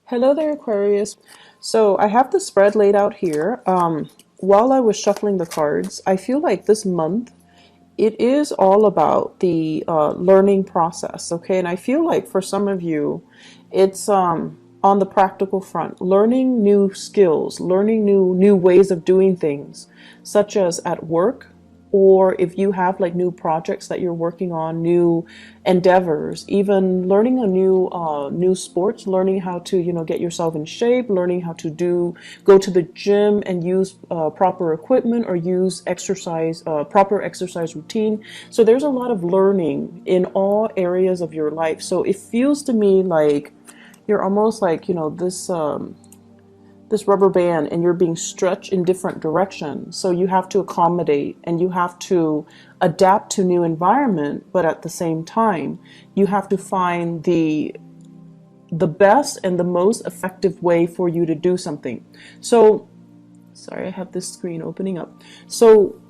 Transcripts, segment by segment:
Hello there, Aquarius. So I have the spread laid out here. While I was shuffling the cards, I feel like this month it is all about the learning process, okay? And I feel like for some of you, it's on the practical front, learning new skills, learning new ways of doing things, such as at work, or if you have like new projects that you're working on, new endeavors, even learning a new sports, learning how to get yourself in shape, learning how to go to the gym and use proper equipment or use exercise proper exercise routine. So there's a lot of learning in all areas of your life. So it feels to me like you're almost like this rubber band and you're being stretched in different directions. So you have to accommodate and you have to adapt to new environment, but at the same time, you have to find the best and the most effective way for you to do something. So, sorry, I have this screen opening up. So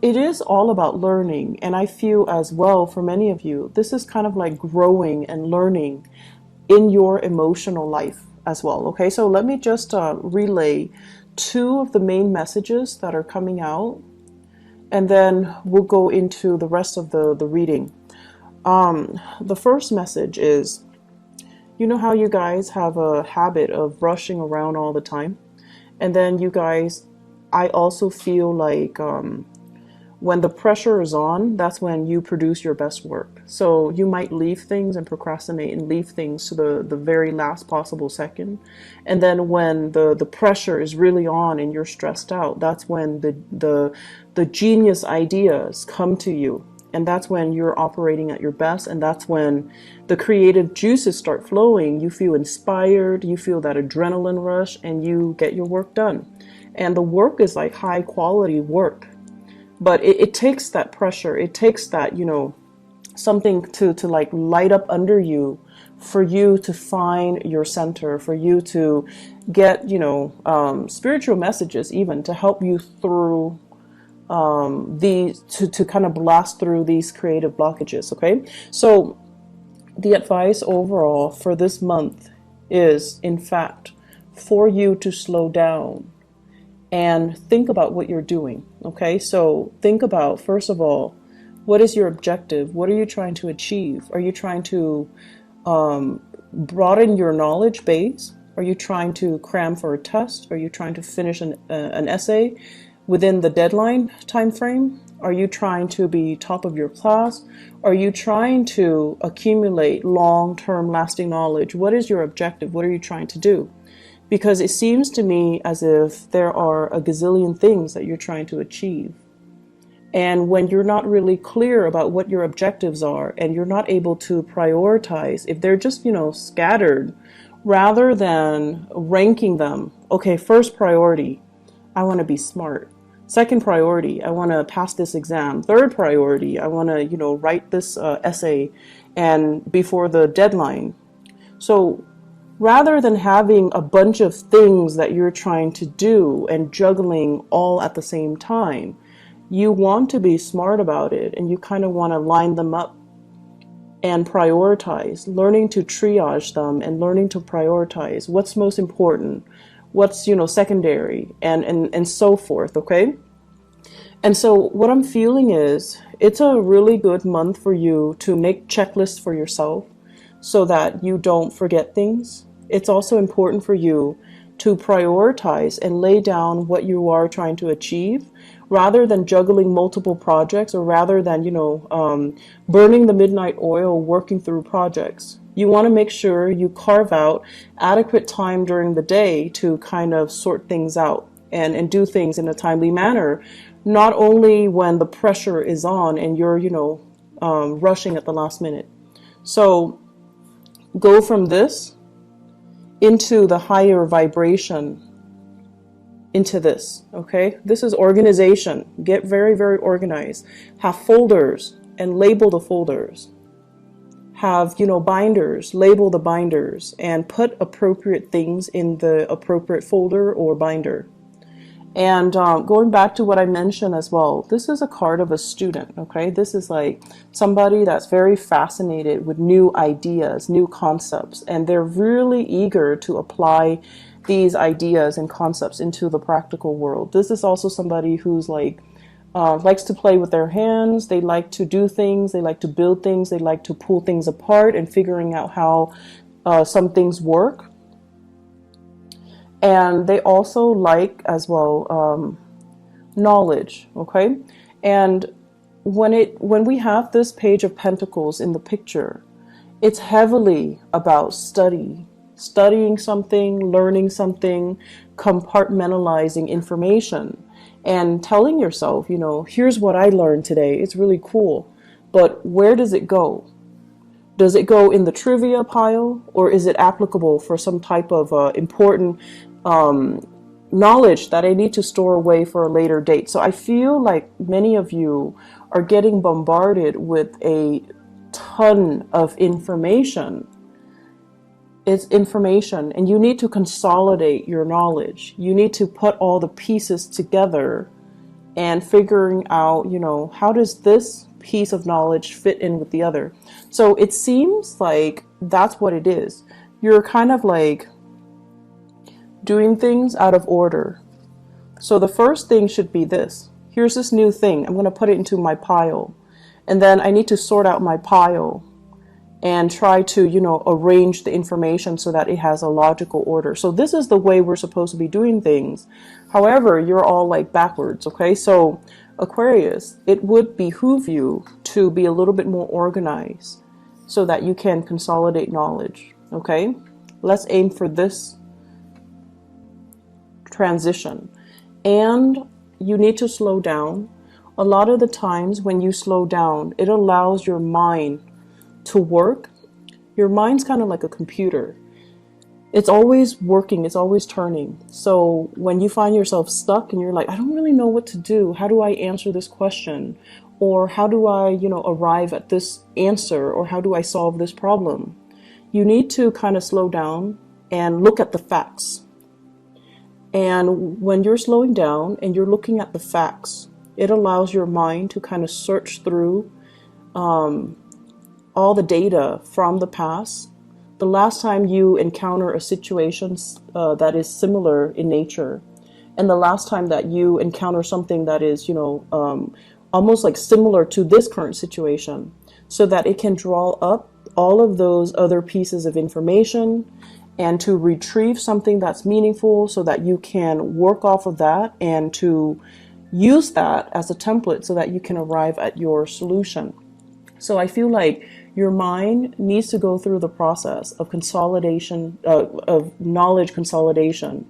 it is all about learning, and I feel as well for many of you, this is kind of like growing and learning in your emotional life as well. Okay, so let me just relay two of the main messages that are coming out, and then we'll go into the rest of the reading. The first message is, you know how you guys have a habit of rushing around all the time? And then you guys, I also feel like when the pressure is on, that's when you produce your best work. So you might leave things and procrastinate and leave things to the very last possible second. And then when the pressure is really on and you're stressed out, that's when the genius ideas come to you. And that's when you're operating at your best. And that's when the creative juices start flowing. You feel inspired, you feel that adrenaline rush, and you get your work done. And the work is like high quality work. But it takes that pressure, it takes that, something to like light up under you for you to find your center, for you to get, spiritual messages even to help you through to kind of blast through these creative blockages, okay? So the advice overall for this month is, in fact, for you to slow down and think about what you're doing. Okay, so think about, first of all, what is your objective? What are you trying to achieve? Are you trying to broaden your knowledge base? Are you trying to cram for a test? Are you trying to finish an essay within the deadline time frame? Are you trying to be top of your class? Are you trying to accumulate long-term lasting knowledge? What is your objective? What are you trying to do? Because it seems to me as if there are a gazillion things that you're trying to achieve. And when you're not really clear about what your objectives are and you're not able to prioritize, if they're just, scattered, rather than ranking them, okay, first priority, I want to be smart. Second priority, I want to pass this exam. Third priority, I want to, write this essay and before the deadline. So rather than having a bunch of things that you're trying to do and juggling all at the same time, you want to be smart about it and you kind of want to line them up and prioritize, learning to triage them and learning to prioritize what's most important, what's, secondary, and so forth, okay? And so what I'm feeling is it's a really good month for you to make checklists for yourself, so that you don't forget things. It's also important for you to prioritize and lay down what you are trying to achieve rather than juggling multiple projects, or rather than, burning the midnight oil working through projects. You want to make sure you carve out adequate time during the day to kind of sort things out and do things in a timely manner, not only when the pressure is on and you're, rushing at the last minute. So go from this into the higher vibration, into this, okay? This is organization. Get very, very organized. Have folders and label the folders. Have, binders, label the binders, and put appropriate things in the appropriate folder or binder. And going back to what I mentioned as well, this is a card of a student, okay? This is like somebody that's very fascinated with new ideas, new concepts, and they're really eager to apply these ideas and concepts into the practical world. This is also somebody who's like, likes to play with their hands. They like to do things. They like to build things. They like to pull things apart and figuring out how some things work. And they also like as well knowledge, okay? And when we have this Page of Pentacles in the picture, it's heavily about studying something, learning something, compartmentalizing information, and telling yourself, you know, here's what I learned today. It's really cool. But where does it go? Does it go in the trivia pile, or is it applicable for some type of important knowledge that I need to store away for a later date? So I feel like many of you are getting bombarded with a ton of information. It's information, and you need to consolidate your knowledge. You need to put all the pieces together and figuring out, you know, how does this piece of knowledge fit in with the other? So it seems like that's what it is. You're kind of like doing things out of order. So the first thing should be this. Here's this new thing. I'm going to put it into my pile. And then I need to sort out my pile and try to, you know, arrange the information so that it has a logical order. So this is the way we're supposed to be doing things. However, you're all like backwards, okay? So Aquarius, it would behoove you to be a little bit more organized so that you can consolidate knowledge, okay? Let's aim for this transition. And you need to slow down. A lot of the times when you slow down, it allows your mind to work. Your mind's kind of like a computer. It's always working, it's always turning. So when you find yourself stuck and you're like, I don't really know what to do, how do I answer this question? Or how do I, you know, arrive at this answer? Or how do I solve this problem? You need to kind of slow down and look at the facts. And when you're slowing down and you're looking at the facts, it allows your mind to kind of search through all the data from the past. The last time you encounter a situation that is similar in nature, and the last time that you encounter something that is, you know, almost like similar to this current situation, so that it can draw up all of those other pieces of information and to retrieve something that's meaningful so that you can work off of that and to use that as a template so that you can arrive at your solution. So I feel like your mind needs to go through the process of consolidation, of knowledge consolidation.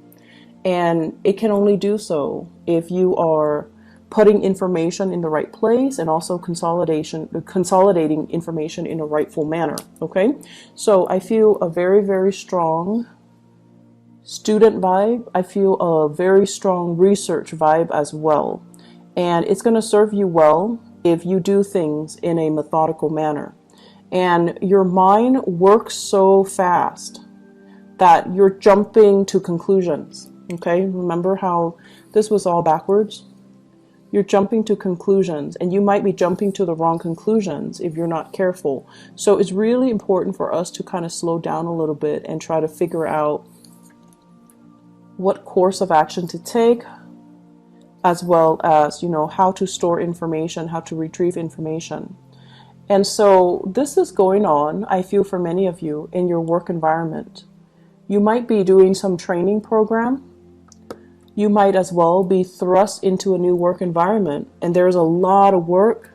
And it can only do so if you are putting information in the right place and also consolidating information in a rightful manner. Okay. So I feel a very, very strong student vibe. I feel a very strong research vibe as well. And it's going to serve you well if you do things in a methodical manner. And your mind works so fast that you're jumping to conclusions. Okay, remember how this was all backwards? You're jumping to conclusions, and you might be jumping to the wrong conclusions if you're not careful. So it's really important for us to kind of slow down a little bit and try to figure out what course of action to take, as well as, you know, how to store information, how to retrieve information. And so this is going on, I feel, for many of you in your work environment. You might be doing some training program. You might as well be thrust into a new work environment, and there's a lot of work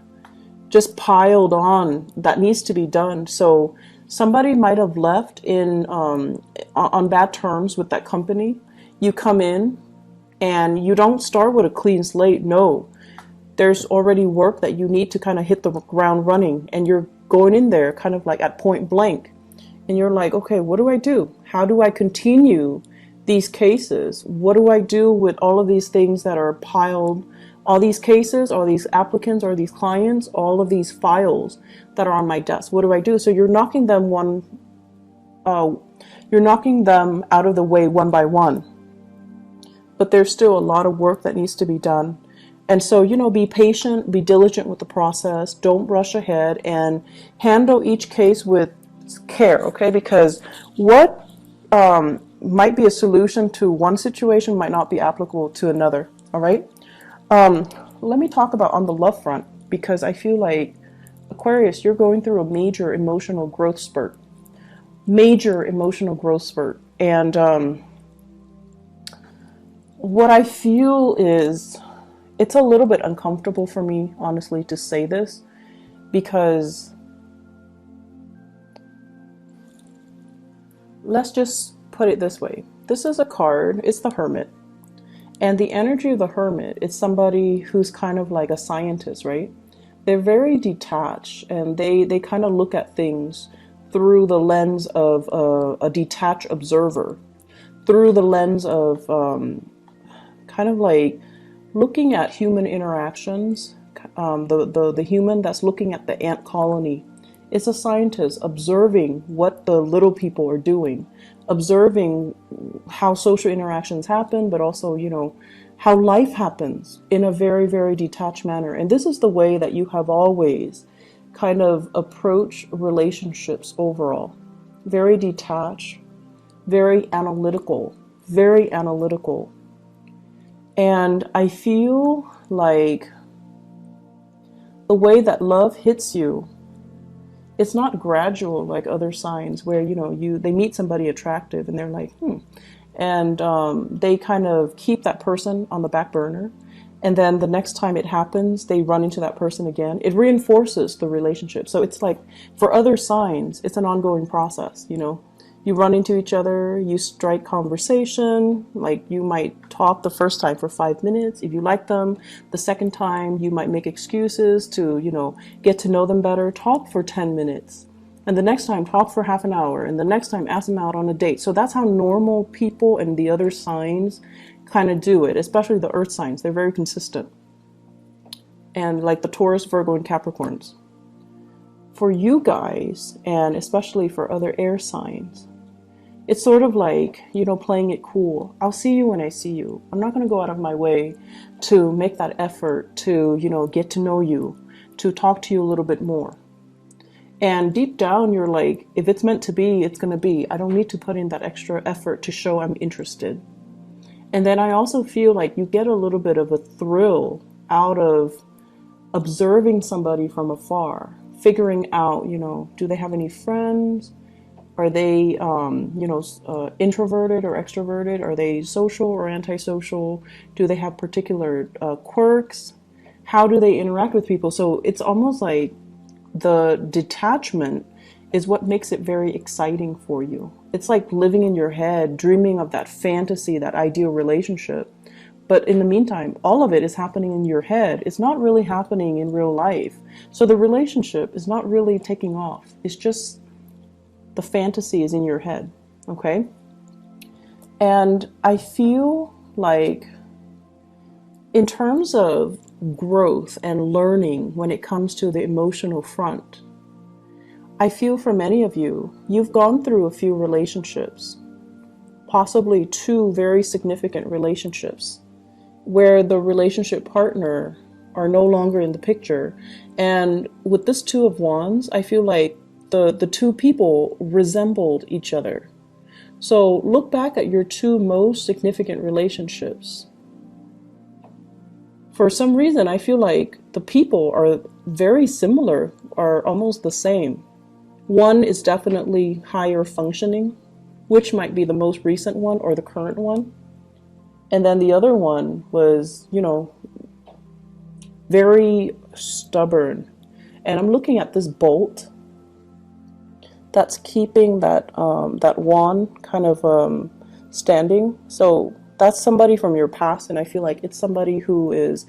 just piled on that needs to be done. So somebody might have left in on bad terms with that company. You come in and you don't start with a clean slate. No. There's already work that you need to kind of hit the ground running, and you're going in there kind of like at point blank, and you're like, okay, what do I do? How do I continue these cases? What do I do with all of these things that are piled, all these cases, all these applicants, or these clients, all of these files that are on my desk? What do I do? So you're knocking them out of the way one by one. but there's still a lot of work that needs to be done. And so, you know, be patient, be diligent with the process, don't rush ahead, and handle each case with care, okay? Because what might be a solution to one situation might not be applicable to another, all right? Let me talk about on the love front, because I feel like Aquarius, you're going through a major emotional growth spurt. Major emotional growth spurt. And what I feel is it's a little bit uncomfortable for me, honestly, to say this, because let's just put it this way. This is a card, it's the Hermit. And the energy of the Hermit is somebody who's kind of like a scientist, right? They're very detached, and they kind of look at things through the lens of a detached observer, through the lens of kind of like looking at human interactions. The human that's looking at the ant colony is a scientist observing what the little people are doing, observing how social interactions happen, but also, you know, how life happens in a very, very detached manner. And this is the way that you have always kind of approached relationships overall. Very detached, very analytical, very analytical. And I feel like the way that love hits you, it's not gradual like other signs where, you know, they meet somebody attractive and they're like, and they kind of keep that person on the back burner. And then the next time it happens, they run into that person again. It reinforces the relationship. So it's like for other signs, it's an ongoing process, you know. You run into each other, you strike conversation, like you might talk the first time for 5 minutes. If you like them, the second time you might make excuses to, you know, get to know them better, talk for 10 minutes. And the next time, talk for half an hour. And the next time, ask them out on a date. So that's how normal people and the other signs kind of do it, especially the earth signs. They're very consistent. And like the Taurus, Virgo, and Capricorns. For you guys, and especially for other air signs, it's sort of like, you know, playing it cool. I'll see you when I see you. I'm not going to go out of my way to make that effort to, you know, get to know you, to talk to you a little bit more. And deep down, you're like, if it's meant to be, it's going to be. I don't need to put in that extra effort to show I'm interested. And then I also feel like you get a little bit of a thrill out of observing somebody from afar, figuring out, you know, do they have any friends? Are they, you know, introverted or extroverted? Are they social or antisocial? Do they have particular quirks? How do they interact with people? So it's almost like the detachment is what makes it very exciting for you. It's like living in your head, dreaming of that fantasy, that ideal relationship. But in the meantime, all of it is happening in your head. It's not really happening in real life. So the relationship is not really taking off. It's just the fantasy is in your head, okay? And I feel like in terms of growth and learning when it comes to the emotional front, I feel for many of you, you've gone through a few relationships, possibly 2 very significant relationships, where the relationship partner are no longer in the picture. And with this 2 of Wands, I feel like the 2 people resembled each other. So look back at your 2 most significant relationships. For some reason, I feel like the people are very similar, are almost the same. One is definitely higher functioning, which might be the most recent one or the current one. And then the other one was, you know, very stubborn. And I'm looking at this bolt that's keeping that wand kind of standing. So that's somebody from your past, and I feel like it's somebody who is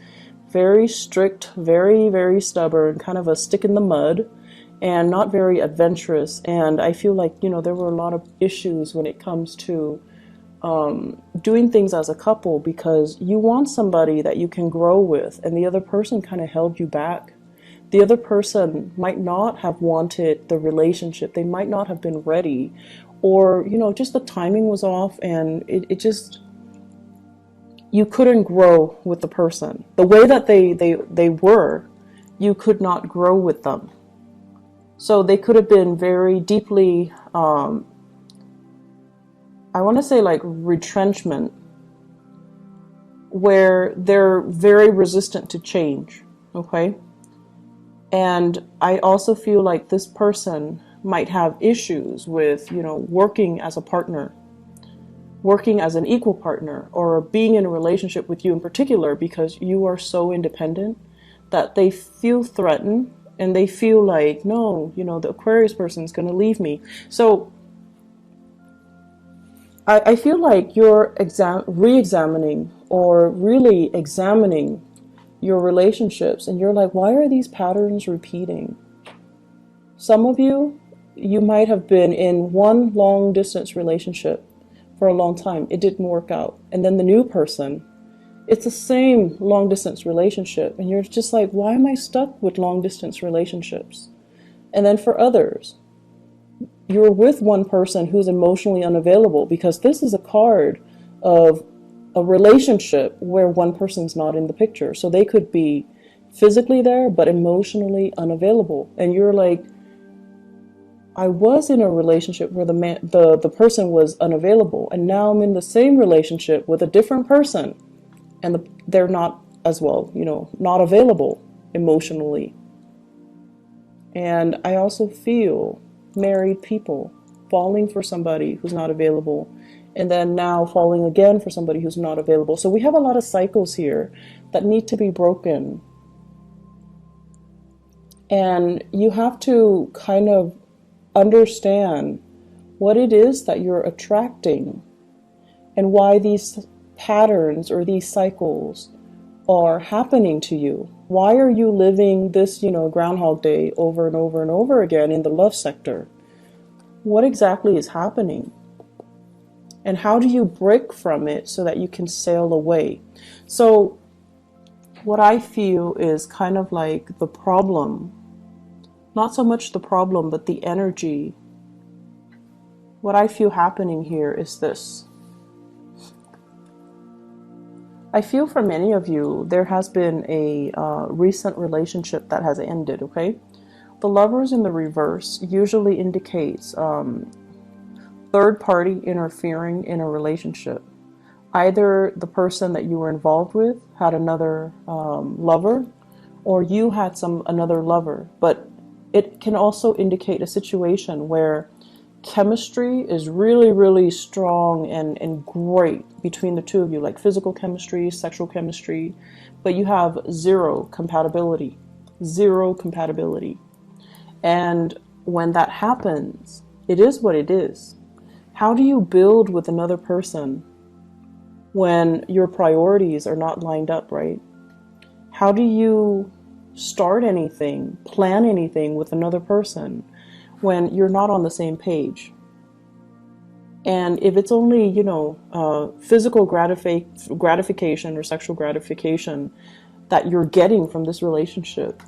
very strict, very, very stubborn, kind of a stick in the mud, and not very adventurous. And I feel like, you know, there were a lot of issues when it comes to doing things as a couple, because you want somebody that you can grow with, and the other person kind of held you back. The other person might not have wanted the relationship. They might not have been ready, or, you know, just the timing was off, and it just, you couldn't grow with the person. The way that they were, you could not grow with them. So they could have been very deeply, I want to say like retrenchment, where they're very resistant to change, okay? And I also feel like this person might have issues with, working as a partner, working as an equal partner, or being in a relationship with you in particular, because you are so independent that they feel threatened and they feel like, no, the Aquarius person is going to leave me. So I feel like you're re-examining or really examining your relationships, and you're like, why are these patterns repeating? Some of you might have been in one long distance relationship for a long time. It didn't work out. And then the new person, it's the same long distance relationship. And you're just like, why am I stuck with long distance relationships? And then for others, you're with one person who's emotionally unavailable, because this is a card of a relationship where one person's not in the picture. So they could be physically there, but emotionally unavailable. And you're like, I was in a relationship where the person was unavailable, and now I'm in the same relationship with a different person, and they're not as well, not available emotionally. And I also feel married people falling for somebody who's not available, and then now falling again for somebody who's not available. So we have a lot of cycles here that need to be broken. And you have to kind of understand what it is that you're attracting and why these patterns or these cycles are happening to you. Why are you living this, Groundhog Day over and over and over again in the love sector? What exactly is happening? And how do you break from it so that you can sail away? So what I feel is kind of like the problem, not so much the problem, but the energy. What I feel happening here is this. I feel for many of you, there has been a recent relationship that has ended, okay? The Lovers in the reverse usually indicates third party interfering in a relationship. Either the person that you were involved with had another lover, or you had another lover. But it can also indicate a situation where chemistry is really, really strong and great between the two of you, like physical chemistry, sexual chemistry, but you have zero compatibility. And when that happens, it is what it is. How do you build with another person when your priorities are not lined up, right? How do you start anything, plan anything with another person when you're not on the same page? And if it's only, physical gratification or sexual gratification that you're getting from this relationship,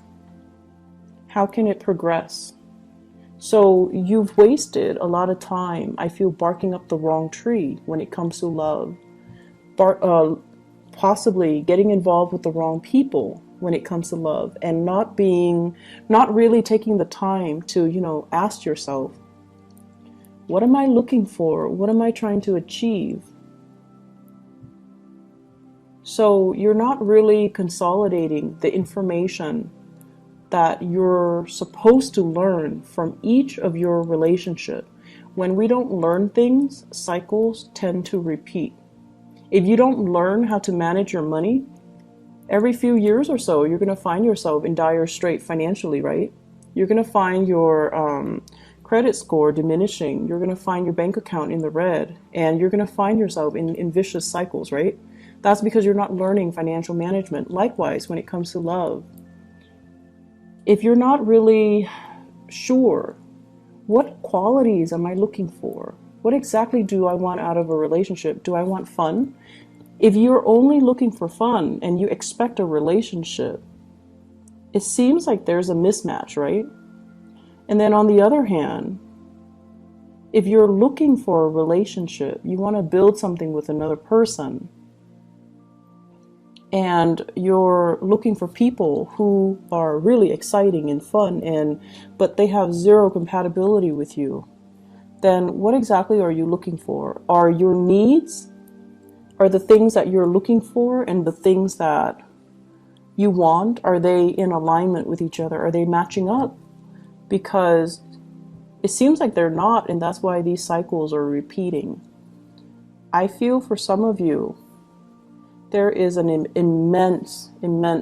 how can it progress? So you've wasted a lot of time, I feel, barking up the wrong tree when it comes to love. Possibly getting involved with the wrong people when it comes to love, and not really taking the time to, ask yourself, what am I looking for? What am I trying to achieve? So you're not really consolidating the information that you're supposed to learn from each of your relationship. When we don't learn things, cycles tend to repeat. If you don't learn how to manage your money, every few years or so, you're going to find yourself in dire straits financially, right? You're going to find your credit score diminishing. You're going to find your bank account in the red, and you're going to find yourself in vicious cycles, right? That's because you're not learning financial management. Likewise, when it comes to love, if you're not really sure, what qualities am I looking for? What exactly do I want out of a relationship? Do I want fun? If you're only looking for fun and you expect a relationship, it seems like there's a mismatch, right? And then on the other hand, if you're looking for a relationship, you want to build something with another person, and you're looking for people who are really exciting and fun, but they have zero compatibility with you, then what exactly are you looking for? Are your needs, are the things that you're looking for and the things that you want, are they in alignment with each other? Are they matching up? Because it seems like they're not, and that's why these cycles are repeating. I feel for some of you, there is an immense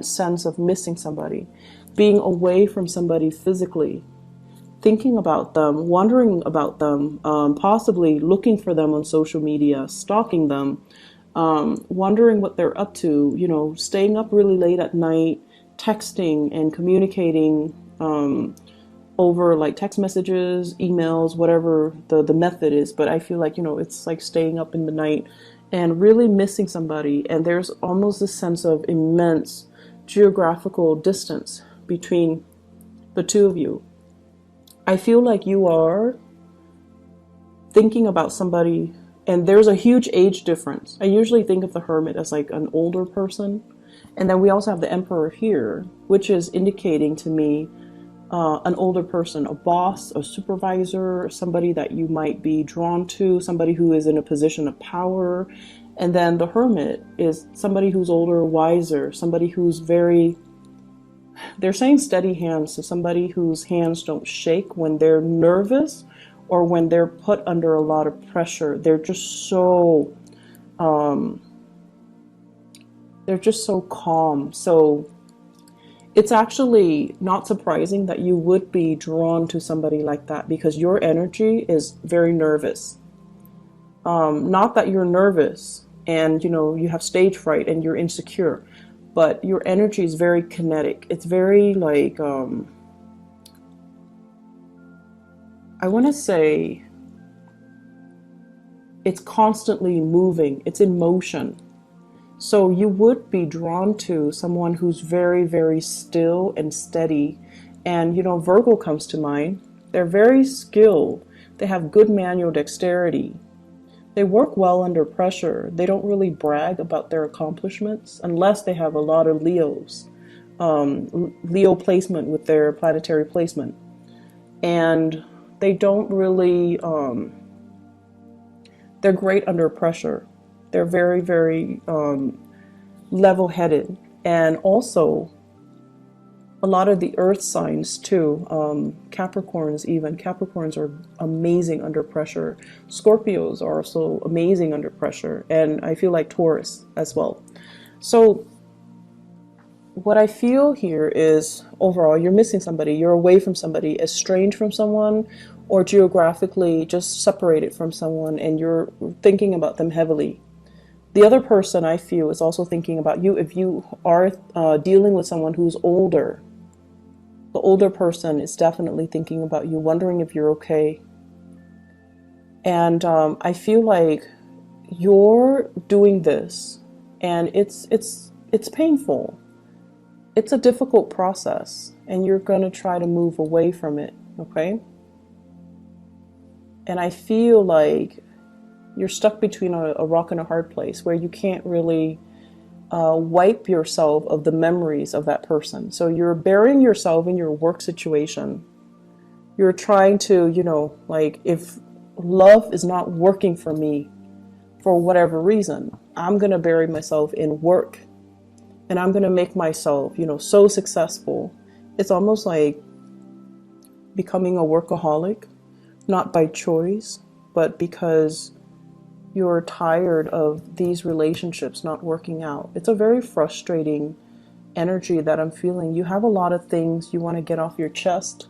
sense of missing somebody, being away from somebody physically, thinking about them, wondering about them, possibly looking for them on social media, stalking them, wondering what they're up to, you know, staying up really late at night, texting and communicating over like text messages, emails, whatever the method is. But I feel like, you know, it's like staying up in the night and really missing somebody. And there's almost this sense of immense geographical distance between the two of you. I feel like you are thinking about somebody, and there's a huge age difference. I usually think of the Hermit as like an older person. And then we also have the Emperor here, which is indicating to me an older person, a boss, a supervisor, somebody that you might be drawn to, somebody who is in a position of power. And then the Hermit is somebody who's older, wiser, somebody who's very, they're saying steady hands, so somebody whose hands don't shake when they're nervous or when they're put under a lot of pressure. They're just so calm. So it's actually not surprising that you would be drawn to somebody like that, because your energy is very nervous. Not that you're nervous and, you know, you have stage fright and you're insecure, but your energy is very kinetic. It's very like, I want to say it's constantly moving. It's in motion. So you would be drawn to someone who's very, very still and steady. And, you know, Virgo comes to mind. They're very skilled. They have good manual dexterity. They work well under pressure. They don't really brag about their accomplishments unless they have a lot of Leos. Leo placement with their planetary placement. And they don't really, they're great under pressure. They're very, very level-headed. And also, a lot of the earth signs too, Capricorns even. Capricorns are amazing under pressure. Scorpios are also amazing under pressure. And I feel like Taurus as well. So what I feel here is, overall, you're missing somebody. You're away from somebody, estranged from someone, or geographically just separated from someone, and you're thinking about them heavily. The other person, I feel, is also thinking about you. If you are dealing with someone who's older, the older person is definitely thinking about you, wondering if you're okay. And I feel like you're doing this, and it's painful. It's a difficult process, and you're going to try to move away from it, okay? And I feel like you're stuck between a rock and a hard place where you can't really wipe yourself of the memories of that person. So you're burying yourself in your work situation. You're trying to, you know, like, if love is not working for me for whatever reason, I'm going to bury myself in work, and I'm going to make myself, you know, so successful. It's almost like becoming a workaholic, not by choice, but because you're tired of these relationships not working out. It's a very frustrating energy that I'm feeling. You have a lot of things you want to get off your chest.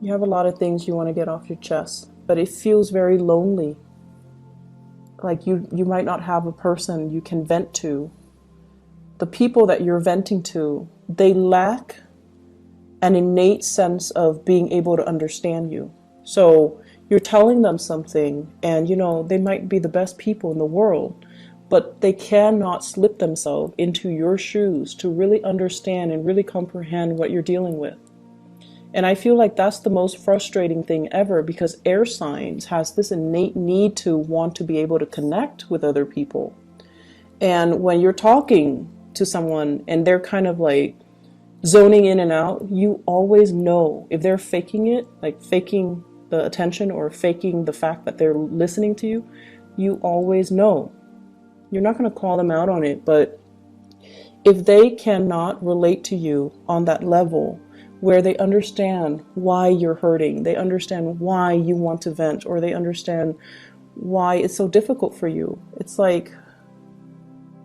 You have a lot of things you want to get off your chest, but it feels very lonely. Like you might not have a person you can vent to. The people that you're venting to, they lack an innate sense of being able to understand you. So you're telling them something, and, you know, they might be the best people in the world, but they cannot slip themselves into your shoes to really understand and really comprehend what you're dealing with. And I feel like that's the most frustrating thing ever, because air signs has this innate need to want to be able to connect with other people. And when you're talking to someone and they're kind of like zoning in and out, you always know if they're faking it, like faking the attention or faking the fact that they're listening to you. You always know. You're not going to call them out on it, but if they cannot relate to you on that level where they understand why you're hurting, they understand why you want to vent, or they understand why it's so difficult for you, it's like,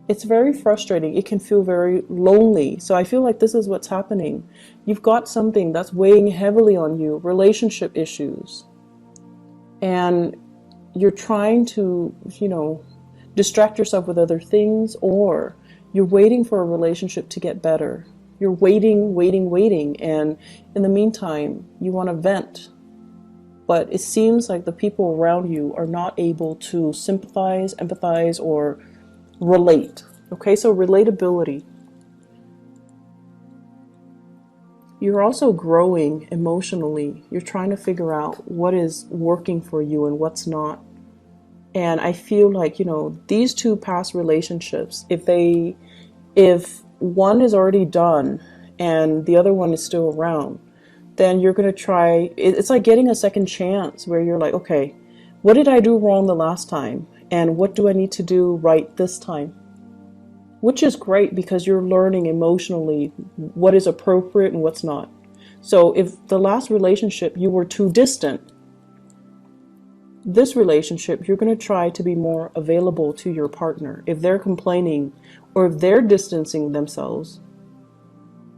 it's very frustrating. It can feel very lonely. So I feel like this is what's happening. You've got something that's weighing heavily on you, relationship issues. And you're trying to, distract yourself with other things, or you're waiting for a relationship to get better. You're waiting. And in the meantime, you want to vent. But it seems like the people around you are not able to sympathize, empathize, or relate. Okay, so relatability. You're also growing emotionally. You're trying to figure out what is working for you and what's not. And I feel like, these two past relationships, if one is already done and the other one is still around, then you're going to try, it's like getting a second chance where you're like, okay, what did I do wrong the last time? And what do I need to do right this time? Which is great because you're learning emotionally what is appropriate and what's not. So if the last relationship you were too distant, this relationship, you're going to try to be more available to your partner. If they're complaining or if they're distancing themselves,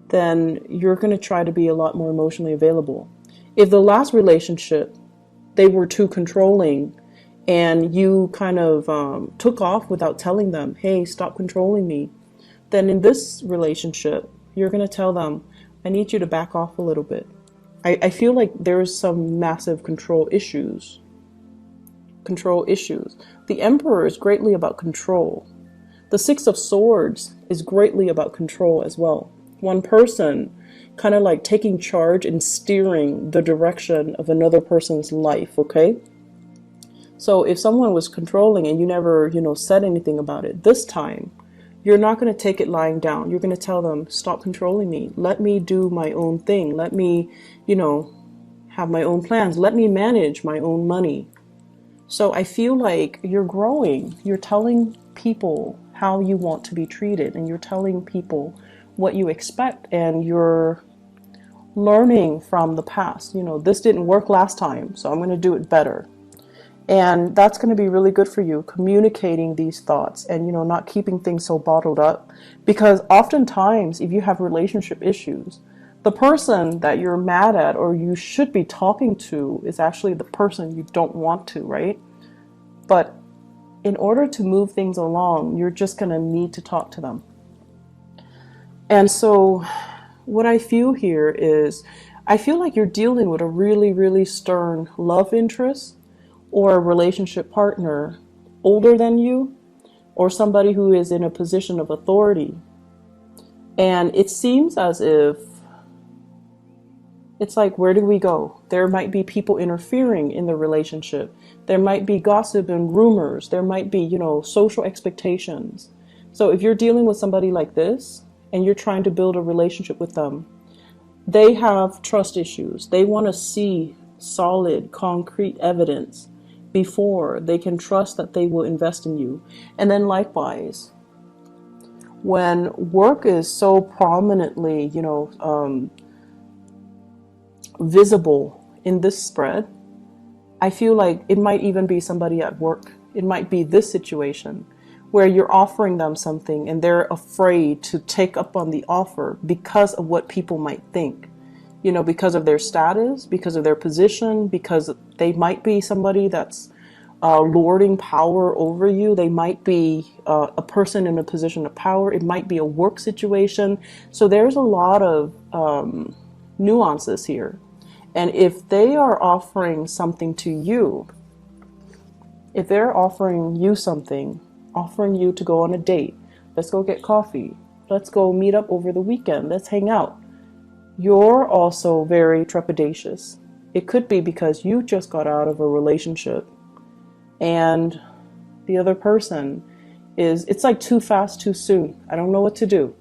then you're going to try to be a lot more emotionally available. If the last relationship, they were too controlling and you kind of took off without telling them, hey, stop controlling me, then in this relationship, you're going to tell them, I need you to back off a little bit. I feel like there's some massive control issues. The Emperor is greatly about control. The Six of Swords is greatly about control as well. One person kind of like taking charge and steering the direction of another person's life, okay? So if someone was controlling and you never, said anything about it, this time, you're not going to take it lying down. You're going to tell them, stop controlling me. Let me do my own thing. Let me, have my own plans. Let me manage my own money. So I feel like you're growing. You're telling people how you want to be treated, and you're telling people what you expect, and you're learning from the past. This didn't work last time, so I'm going to do it better. And that's going to be really good for you, communicating these thoughts and, not keeping things so bottled up. Because oftentimes, if you have relationship issues, the person that you're mad at or you should be talking to is actually the person you don't want to, right? But in order to move things along, you're just going to need to talk to them. And so what I feel here is, I feel like you're dealing with a really, really stern love interest or a relationship partner older than you, or somebody who is in a position of authority. And it seems as if it's like, where do we go? There might be people interfering in the relationship. There might be gossip and rumors. There might be, social expectations. So if you're dealing with somebody like this and you're trying to build a relationship with them, they have trust issues. They want to see solid, concrete evidence before they can trust that they will invest in you. And then likewise, when work is so prominently, visible in this spread, I feel like it might even be somebody at work. It might be this situation where you're offering them something and they're afraid to take up on the offer because of what people might think, because of their status, because of their position, because they might be somebody that's lording power over you. They might be a person in a position of power. It might be a work situation. So there's a lot of nuances here. And if they are offering something to you, if they're offering you something, offering you to go on a date, let's go get coffee, let's go meet up over the weekend, let's hang out, you're also very trepidatious. It could be because you just got out of a relationship and the other person is it's like too fast, too soon. I don't know what to do.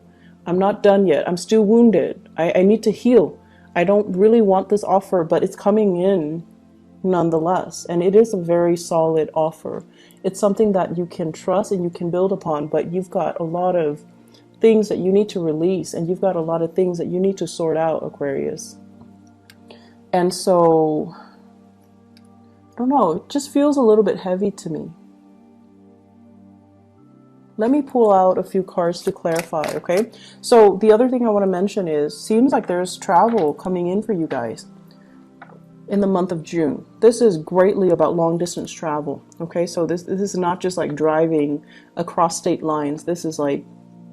I'm not done yet. I'm still wounded. I need to heal. I don't really want this offer, but it's coming in nonetheless. And it is a very solid offer. It's something that you can trust and you can build upon, but you've got a lot of things that you need to release, and you've got a lot of things that you need to sort out, Aquarius. And so, I don't know, it just feels a little bit heavy to me. Let me pull out a few cards to clarify, okay? So the other thing I want to mention is, seems like there's travel coming in for you guys in the month of June. This is greatly about long distance travel, okay? So this is not just like driving across state lines. This is like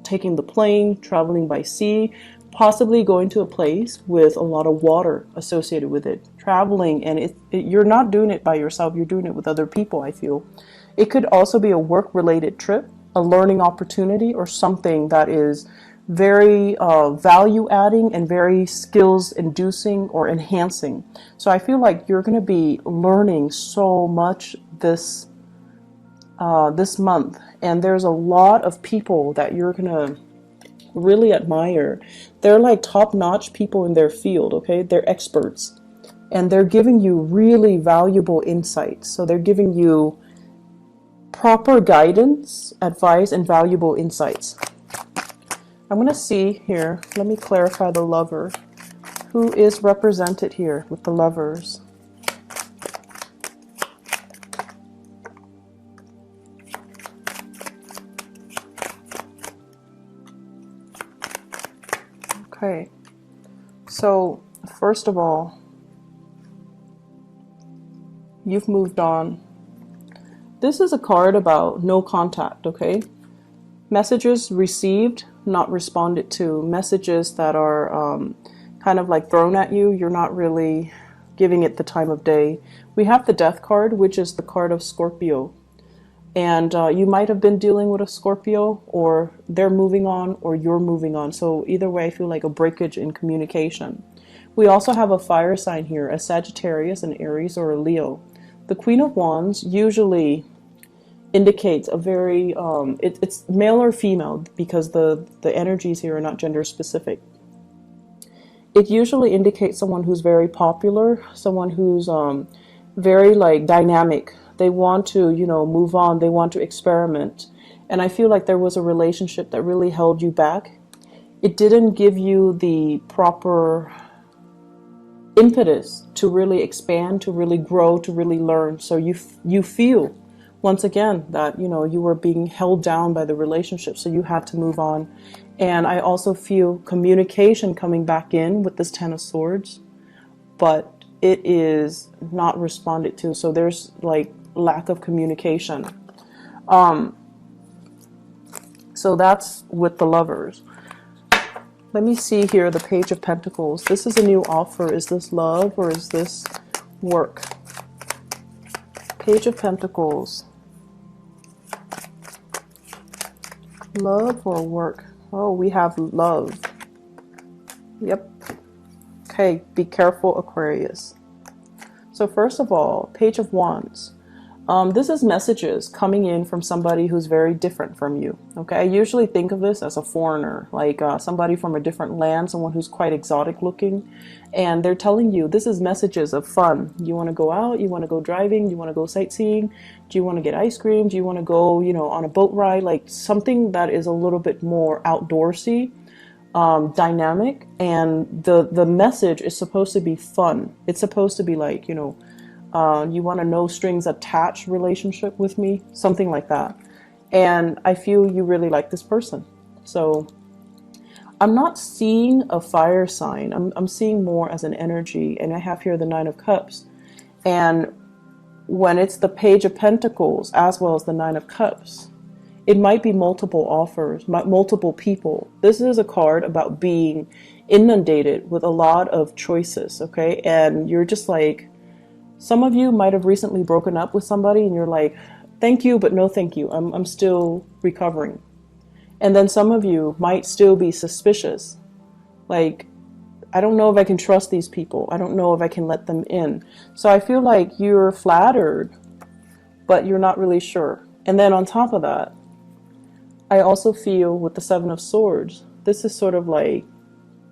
taking the plane, traveling by sea, possibly going to a place with a lot of water associated with it. Traveling, and you're not doing it by yourself, you're doing it with other people, I feel. It could also be a work-related trip, a learning opportunity, or something that is very value-adding and very skills-inducing or enhancing. So I feel like you're going to be learning so much this month, and there's a lot of people that you're going to really admire. They're like top-notch people in their field, okay? They're experts, and they're giving you really valuable insights. So they're giving you proper guidance, advice, and valuable insights. I'm going to see here, let me clarify the Lover. Who is represented here with the Lovers? Okay, so first of all, you've moved on. This is a card about no contact, okay? Messages received, not responded to. Messages that are kind of like thrown at you. You're not really giving it the time of day. We have the Death card, which is the card of Scorpio. And you might have been dealing with a Scorpio, or they're moving on, or you're moving on. So either way, I feel like a breakage in communication. We also have a fire sign here, a Sagittarius, an Aries, or a Leo. The Queen of Wands usually indicates a very, it's male or female, because the energies here are not gender specific. It usually indicates someone who's very popular, someone who's very like dynamic. They want to, you know, move on. They want to experiment. And I feel like there was a relationship that really held you back. It didn't give you the proper impetus to really expand, to really grow, to really learn. So you feel, once again, that, you know, you were being held down by the relationship, so you had to move on. And I also feel communication coming back in with this Ten of Swords, but it is not responded to. So there's like lack of communication. So that's with the Lovers. Let me see here, the Page of Pentacles. This is a new offer. Is this love or is this work? Page of Pentacles. Love or work? Oh, we have love. Yep. Okay, be careful, Aquarius. So first of all, Page of Wands. This is messages coming in from somebody who's very different from you. Okay, I usually think of this as a foreigner, like somebody from a different land, someone who's quite exotic looking, and they're telling you this is messages of fun. You want to go out, you want to go driving, you want to go sightseeing, do you want to get ice cream, do you want to go, you know, on a boat ride, like something that is a little bit more outdoorsy, dynamic, and the message is supposed to be fun. It's supposed to be like, you know, you want a no strings attached relationship with me, something like that. And I feel you really like this person. So I'm not seeing a fire sign. I'm seeing more as an energy. And I have here the Nine of Cups. And when it's the Page of Pentacles as well as the Nine of Cups, it might be multiple offers, multiple people. This is a card about being inundated with a lot of choices, okay? And you're just like, some of you might have recently broken up with somebody and you're like, thank you, but no thank you. I'm still recovering. And then some of you might still be suspicious. Like, I don't know if I can trust these people. I don't know if I can let them in. So I feel like you're flattered, but you're not really sure. And then on top of that, I also feel with the Seven of Swords, this is sort of like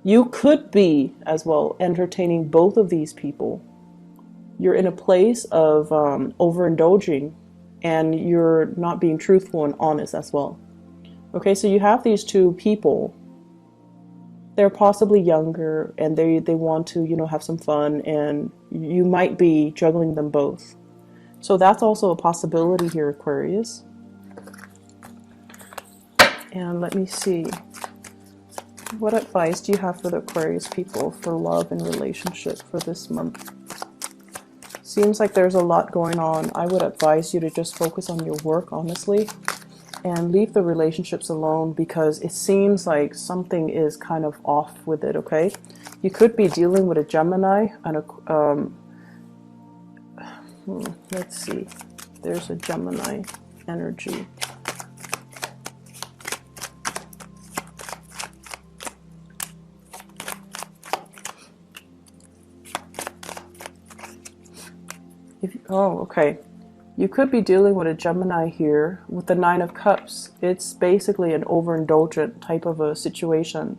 you could be as well entertaining both of these people. You're in a place of overindulging, and you're not being truthful and honest as well. Okay, so you have these two people. They're possibly younger, and they want to, you know, have some fun, and you might be juggling them both. So that's also a possibility here, Aquarius. And let me see. What advice do you have for the Aquarius people for love and relationship for this month? Seems like there's a lot going on. I would advise you to just focus on your work, honestly, and leave the relationships alone, because it seems like something is kind of off with it, okay? You could be dealing with a Gemini and a, let's see. There's a Gemini energy. Oh, okay. You could be dealing with a Gemini here with the Nine of Cups. It's basically an overindulgent type of a situation.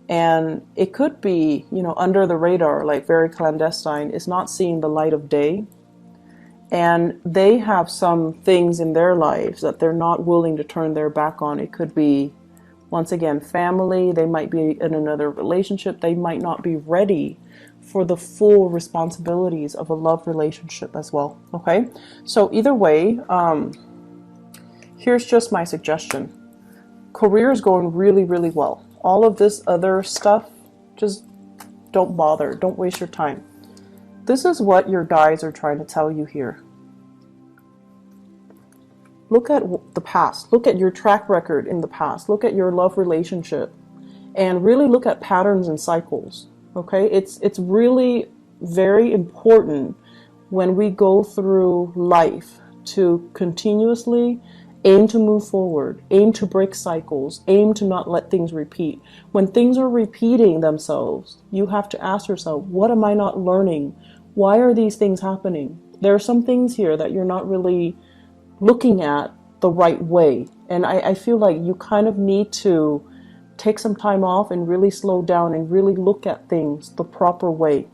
And it could be, you know, under the radar, like very clandestine. It's not seeing the light of day. And they have some things in their lives that they're not willing to turn their back on. It could be, once again, family. They might be in another relationship. They might not be ready for the full responsibilities of a love relationship as well. Okay, so either way, here's just my suggestion. Career is going really, really well. All of this other stuff, just don't bother. Don't waste your time. This is what your guides are trying to tell you here. Look at the past. Look at your track record in the past. Look at your love relationship, and really look at patterns and cycles. Okay, it's really very important when we go through life to continuously aim to move forward, aim to break cycles, aim to not let things repeat. When things are repeating themselves, you have to ask yourself, what am I not learning? Why are these things happening? There are some things here that you're not really looking at the right way. And I feel like you kind of need to take some time off and really slow down and really look at things the proper way.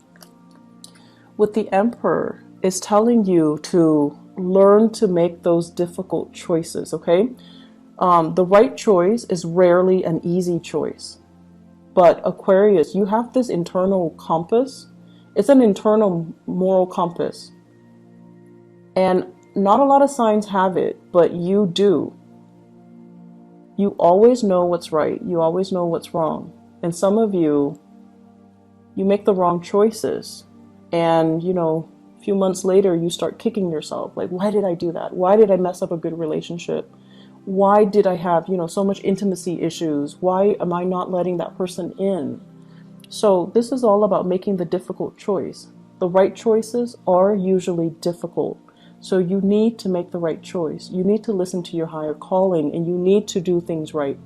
With the Emperor, it's telling you to learn to make those difficult choices, okay? The right choice is rarely an easy choice. But Aquarius, you have this internal compass. It's an internal moral compass. And not a lot of signs have it, but you do. You always know what's right. You always know what's wrong. And some of you, you make the wrong choices. And, you know, a few months later, you start kicking yourself. Like, why did I do that? Why did I mess up a good relationship? Why did I have, you know, so much intimacy issues? Why am I not letting that person in? So this is all about making the difficult choice. The right choices are usually difficult. So you need to make the right choice. You need to listen to your higher calling, and you need to do things right.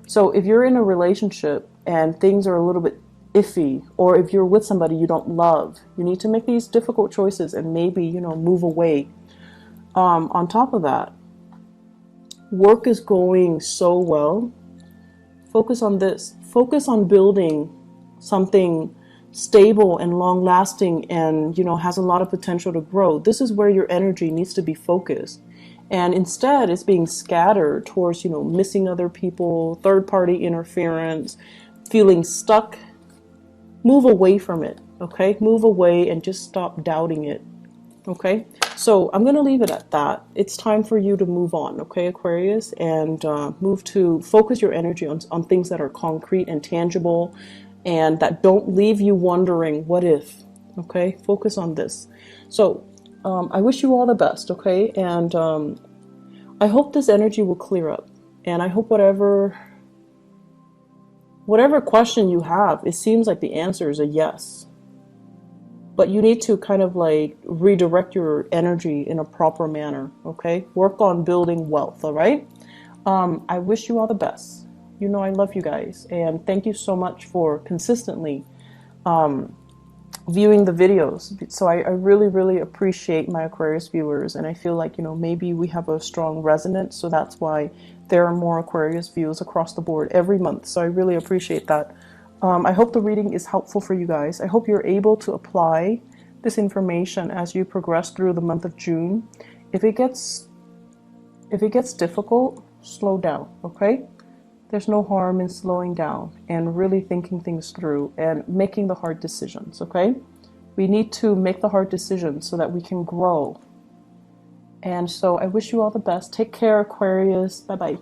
So if you're in a relationship and things are a little bit iffy, or if you're with somebody you don't love, you need to make these difficult choices and maybe, you know, move away. On top of that, work is going so well. Focus on this. Focus on building something stable and long lasting, and, you know, has a lot of potential to grow. This is where your energy needs to be focused. And instead it's being scattered towards, you know, missing other people, third party interference, feeling stuck. Move away from it. Okay, move away and just stop doubting it. Okay, so I'm going to leave it at that. It's time for you to move on, okay, Aquarius, and move to focus your energy on things that are concrete and tangible, and that don't leave you wondering, what if? Okay, focus on this. So I wish you all the best, okay? And I hope this energy will clear up. And I hope whatever question you have, it seems like the answer is a yes. But you need to kind of like redirect your energy in a proper manner, okay? Work on building wealth, all right? I wish you all the best. You know I love you guys, and thank you so much for consistently viewing the videos. So I really, really appreciate my Aquarius viewers, and I feel like, maybe we have a strong resonance, so that's why there are more Aquarius views across the board every month. So I really appreciate that. I hope the reading is helpful for you guys. I hope you're able to apply this information as you progress through the month of June. If it gets difficult, slow down, okay? There's no harm in slowing down and really thinking things through and making the hard decisions, okay? We need to make the hard decisions so that we can grow. And so I wish you all the best. Take care, Aquarius. Bye-bye.